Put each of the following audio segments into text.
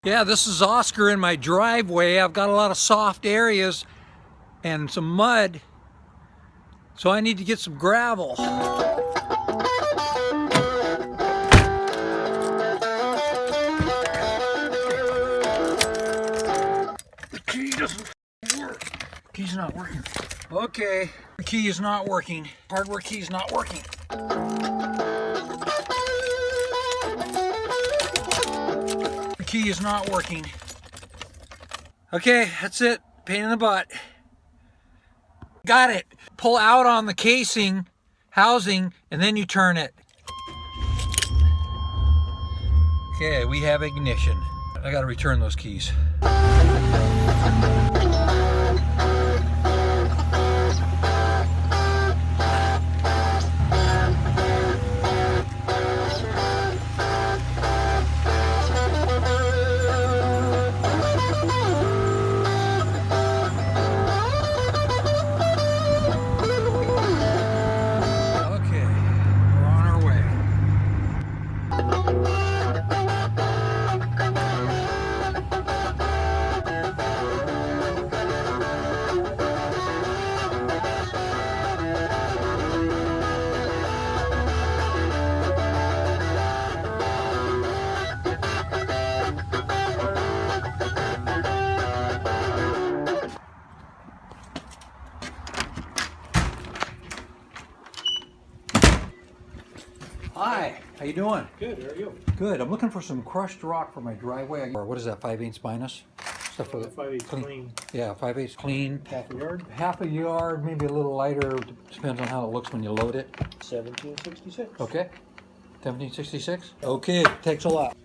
Yeah, this is Oscar in my driveway. I've got a lot of soft areas and some mud, so I need to get some gravel. The key doesn't work. Key's not working. Okay, the key is not working. Hardware key is not working. The key is not working. Okay, that's it. Pain in the butt. Got it. Pull out on the casing, housing, and then you turn it. Okay, we have ignition. I gotta return those keys. Hi, how you doing? Good, how are you? Good. I'm looking for some crushed rock for my driveway. Or what is that, 5/8 minus? Stuff for the 5/8 clean. Yeah, 5/8 clean. Half a yard? Half a yard, maybe a little lighter. Depends on how it looks when you load it. 1766. Okay. 1766? Okay, thanks a lot.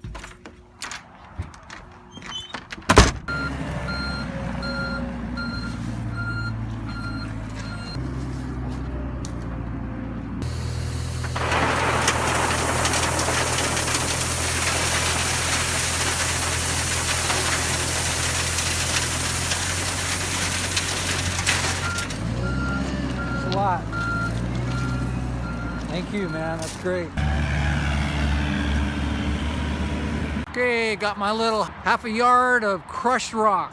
A lot. Thank you, man. That's great. Okay, got my little half a yard of crushed rock.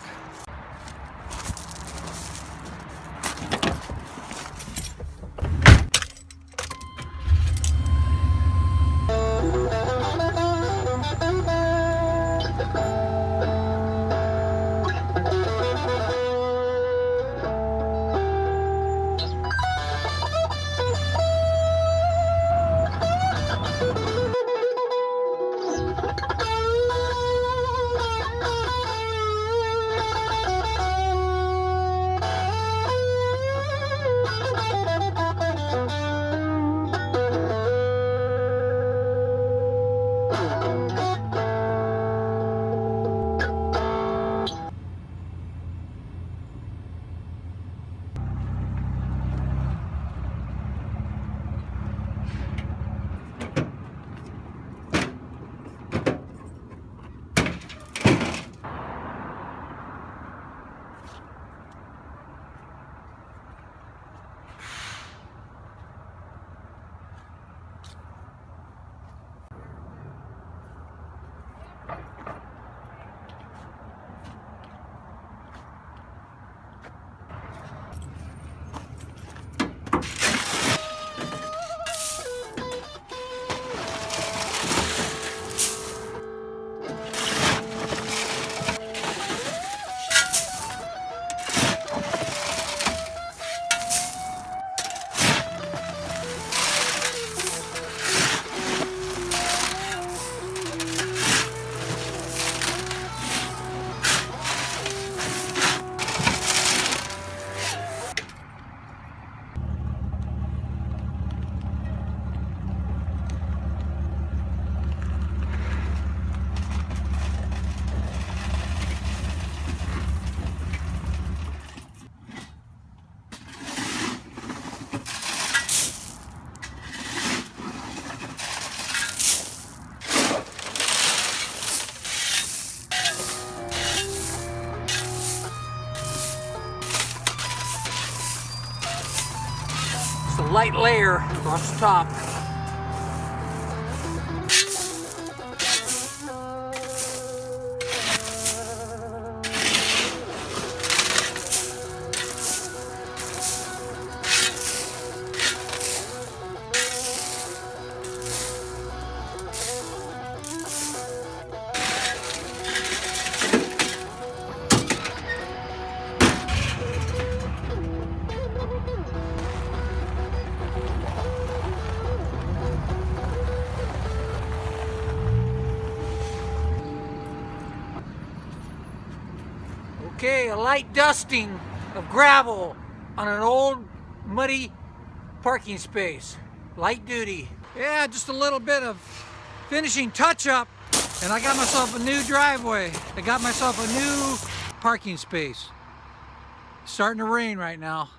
Just a light layer across the top. Okay, a light dusting of gravel on an old muddy parking space. Light duty. Yeah, just a little bit of finishing touch up and I got myself a new driveway. I got myself a new parking space. It's starting to rain right now.